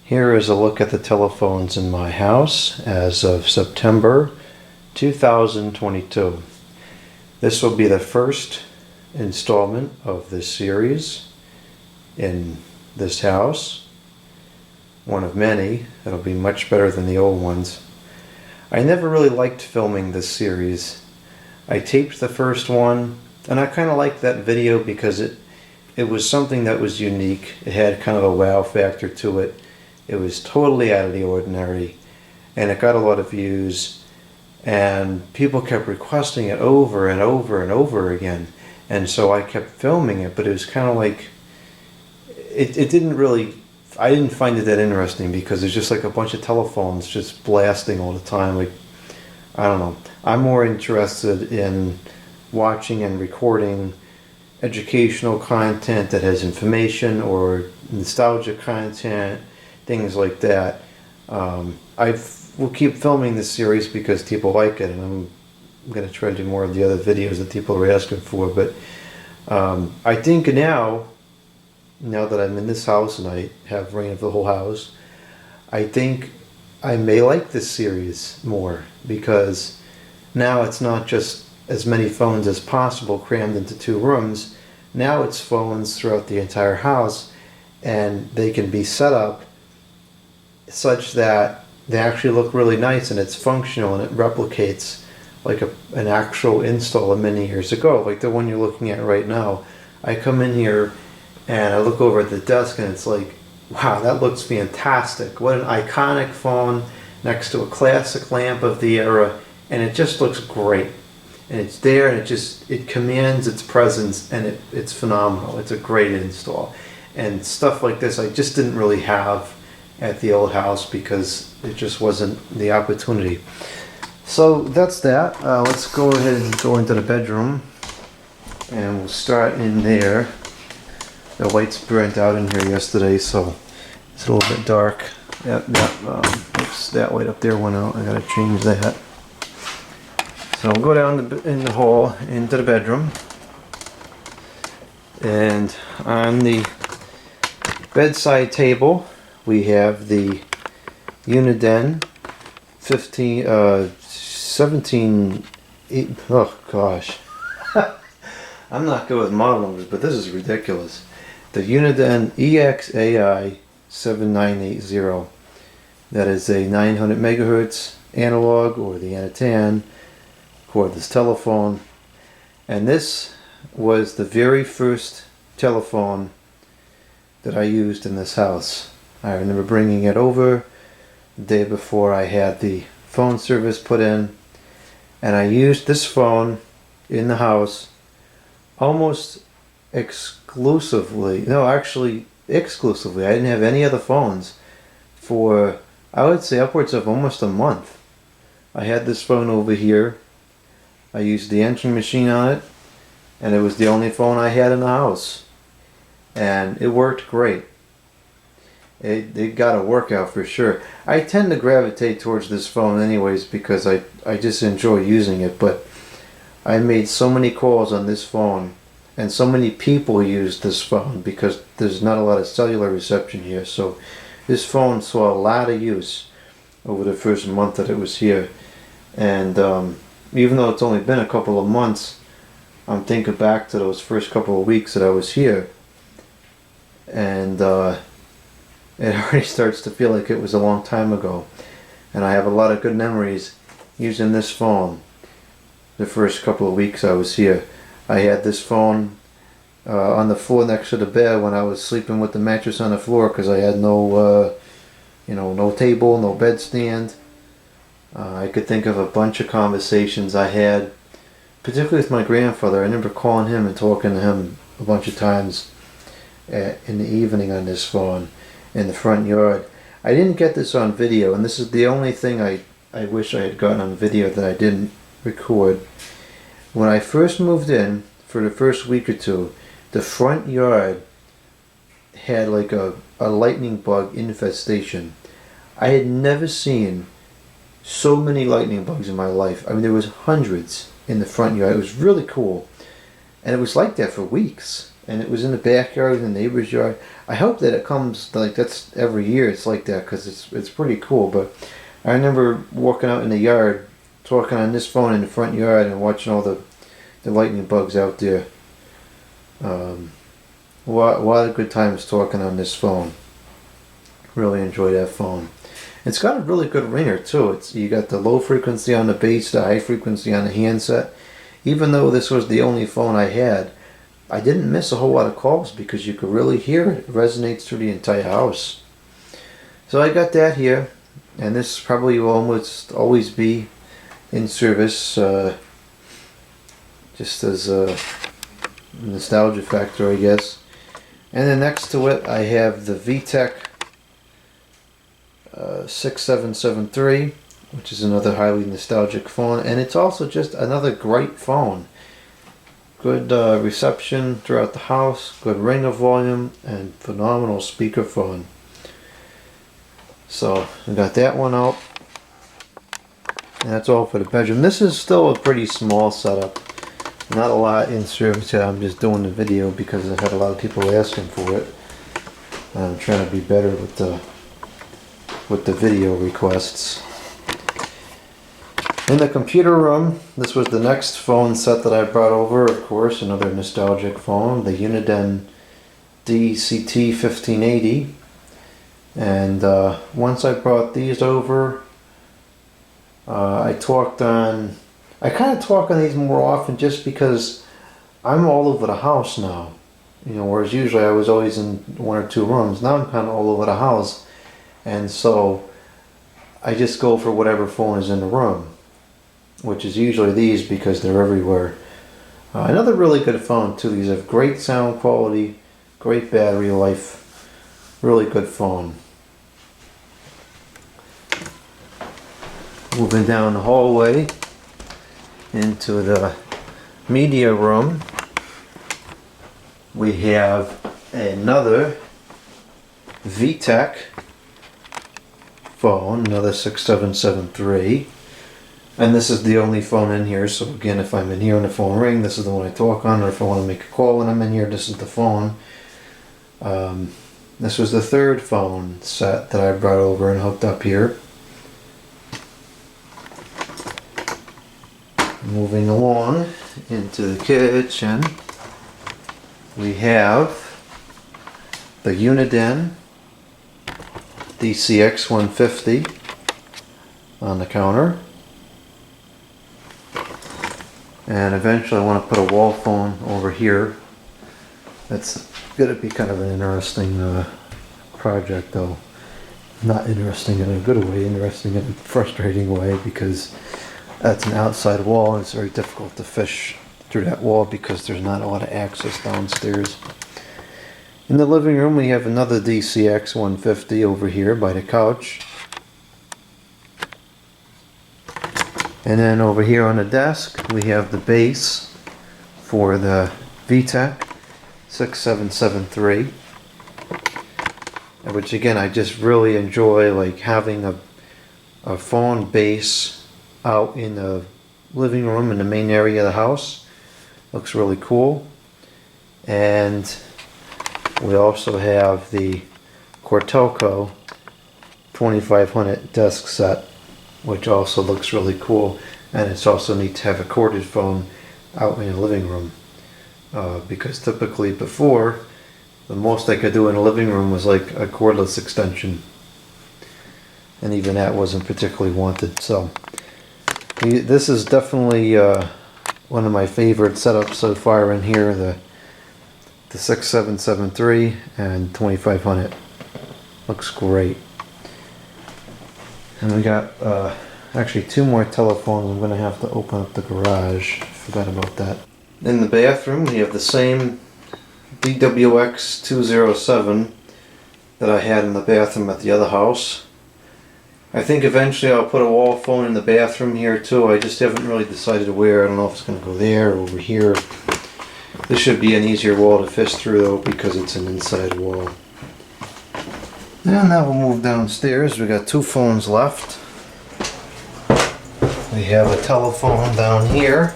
Here is a look at the telephones in my house as of September 2022. This will be the first installment of this series in this house. One of many. It'll be much better than the old ones. I never really liked filming this series. I taped the first one and I kind of liked that video because it was something that was unique. It had kind of a wow factor to it. It was totally out of the ordinary, and it got a lot of views, and people kept requesting it over and over and over again, and so I kept filming it, but it was kind of like, it didn't really, I didn't find it that interesting because it's just like a bunch of telephones just blasting all the time. Like, I don't know. I'm more interested in watching and recording educational content that has information or nostalgia content, things like that. I will keep filming this series because people like it, and I'm going to try to do more of the other videos that people are asking for. But I think now that I'm in this house and I have reign of the whole house, I think I may like this series more because now it's not just as many phones as possible crammed into 2 rooms. Now it's phones throughout the entire house, and they can be set up such that they actually look really nice and it's functional and it replicates like an actual install of many years ago, like the one you're looking at right now. I come in here and I look over at the desk and it's like, wow, that looks fantastic. What an iconic phone next to a classic lamp of the era, and it just looks great. And it's there and it commands its presence, and it's phenomenal. It's a great install. And stuff like this I just didn't really have at the old house because it just wasn't the opportunity. So that's that. Let's go ahead and go into the bedroom, and we'll start in there. The lights burnt out in here yesterday, so it's a little bit dark. Oops, that light up there went out. I gotta change that. So we'll go down in the hall into the bedroom, and on the bedside table we have the Uniden 17, oh gosh. I'm not good with model numbers, but this is ridiculous. The Uniden EXAI 7980. That is a 900 megahertz analog, or the AT&T cordless telephone. And this was the very first telephone that I used in this house. I remember bringing it over the day before I had the phone service put in, and I used this phone in the house almost exclusively. No, actually exclusively. I didn't have any other phones for, I would say, upwards of almost a month. I had this phone over here. I used the entry machine on it, and it was the only phone I had in the house, and it worked great. It got a workout for sure. I tend to gravitate towards this phone anyways because I just enjoy using it, but I made so many calls on this phone, and so many people used this phone because there's not a lot of cellular reception here. So this phone saw a lot of use over the first month that it was here. And even though it's only been a couple of months, I'm thinking back to those first couple of weeks that I was here, and it already starts to feel like it was a long time ago. And I have a lot of good memories using this phone the first couple of weeks I was here. I had this phone on the floor next to the bed when I was sleeping with the mattress on the floor because I had no table, no bed stand. I could think of a bunch of conversations I had, particularly with my grandfather. I remember calling him and talking to him a bunch of times in the evening on this phone in the front yard. I didn't get this on video, and this is the only thing I wish I had gotten on video that I didn't record. When I first moved in, for the first week or two, the front yard had like a lightning bug infestation. I had never seen so many lightning bugs in my life. I mean, there was hundreds in the front yard. It was really cool. And it was like that for weeks. and it was in the backyard in the neighbor's yard. I hope that it comes like that's every year. It's like that because it's pretty cool. But I remember walking out in the yard, talking on this phone in the front yard, and watching all the lightning bugs out there. A lot of good times talking on this phone. Really enjoy that phone. It's got a really good ringer too. You got the low frequency on the base, the high frequency on the handset. Even though this was the only phone I had, I didn't miss a whole lot of calls because you could really hear it. It resonates through the entire house. So I got that here, and this probably will almost always be in service, just as a nostalgia factor, I guess. And then next to it, I have the VTech 6773, which is another highly nostalgic phone, and it's also just another great phone. Good reception throughout the house, good ringer volume, and phenomenal speakerphone. So I got that one out, and that's all for the bedroom. This is still a pretty small setup, not a lot in service yet. I'm just doing the video because I've had a lot of people asking for it. I'm trying to be better with the video requests. In the computer room, this was the next phone set that I brought over, of course, another nostalgic phone, the Uniden DCT 1580. And once I brought these over, I kind of talk on these more often just because I'm all over the house now. You know, whereas usually I was always in one or two rooms. Now I'm kind of all over the house. And so I just go for whatever phone is in the room, which is usually these because they're everywhere. Another really good phone too. These have great sound quality, great battery life, really good phone. Moving down the hallway into the media room, we have another VTech phone, another 6773, and this is the only phone in here. So again, if I'm in here and the phone ring, this is the one I talk on, or if I want to make a call when I'm in here, this is the phone. This was the third phone set that I brought over and hooked up here. Moving along into the kitchen, we have the Uniden DCX 150 on the counter, and eventually I want to put a wall phone over here. That's going to be kind of an interesting project, though. Not interesting in a good way, interesting in a frustrating way, because that's an outside wall and it's very difficult to fish through that wall because there's not a lot of access downstairs. In the living room, we have another DCX 150 over here by the couch. And then over here on the desk, we have the base for the VTech 6773. Which again, I just really enjoy, like having a phone base out in the living room in the main area of the house. Looks really cool. And we also have the Cortelco 2500 desk set, which also looks really cool. And it's also neat to have a corded phone out in the living room, because typically before, the most I could do in a living room was like a cordless extension, and even that wasn't particularly wanted. So this is definitely one of my favorite setups so far in here, the 6773 and 2500. Looks great. And we got actually two more telephones. I'm going to have to open up the garage. Forgot about that. In the bathroom, we have the same DWX 207 that I had in the bathroom at the other house. I think eventually I'll put a wall phone in the bathroom here too. I just haven't really decided where. I don't know if it's going to go there or over here. This should be an easier wall to fish through though, because it's an inside wall. And now we'll move downstairs. We got two phones left. We have a telephone down here.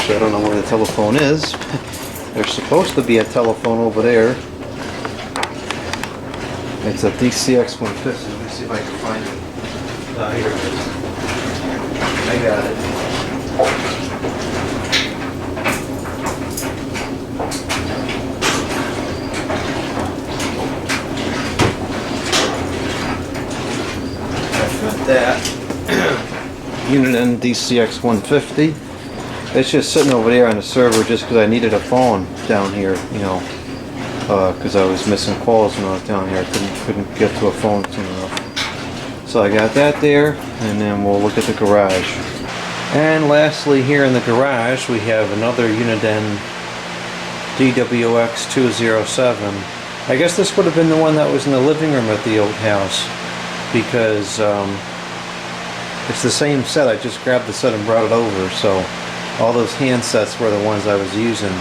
Actually, I don't know where the telephone is. There's supposed to be a telephone over there. It's a DCX 150. Let me see if I can find it. Here it is. I got it. I've got that. Uniden DCX 150. It's just sitting over there on the server just because I needed a phone down here, you know, because I was missing calls when I was down here. I couldn't get to a phone soon enough. So I got that there, and then we'll look at the garage. And lastly, here in the garage, we have another Uniden DWX 207. I guess this would have been the one that was in the living room at the old house, because it's the same set. I just grabbed the set and brought it over, so all those handsets were the ones I was using.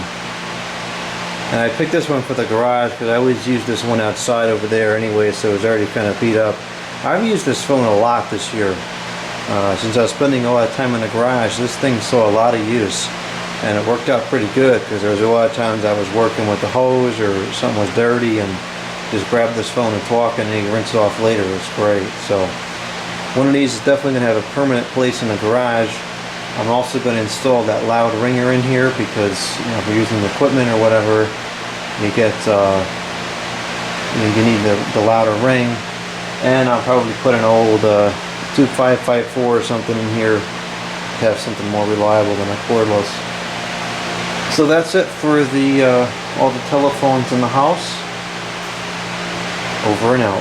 And I picked this one for the garage because I always use this one outside over there anyway, so it was already kind of beat up. I've used this phone a lot this year. Since I was spending a lot of time in the garage, this thing saw a lot of use. And it worked out pretty good because there was a lot of times I was working with the hose or something was dirty and just grab this phone and talk and then you rinse it off later. It was great. So one of these is definitely going to have a permanent place in the garage. I'm also going to install that loud ringer in here because, you know, if you're using the equipment or whatever, you get you need the louder ring. And I'll probably put an old 2554 or something in here to have something more reliable than a cordless. So that's it for the all the telephones in the house. Over and out.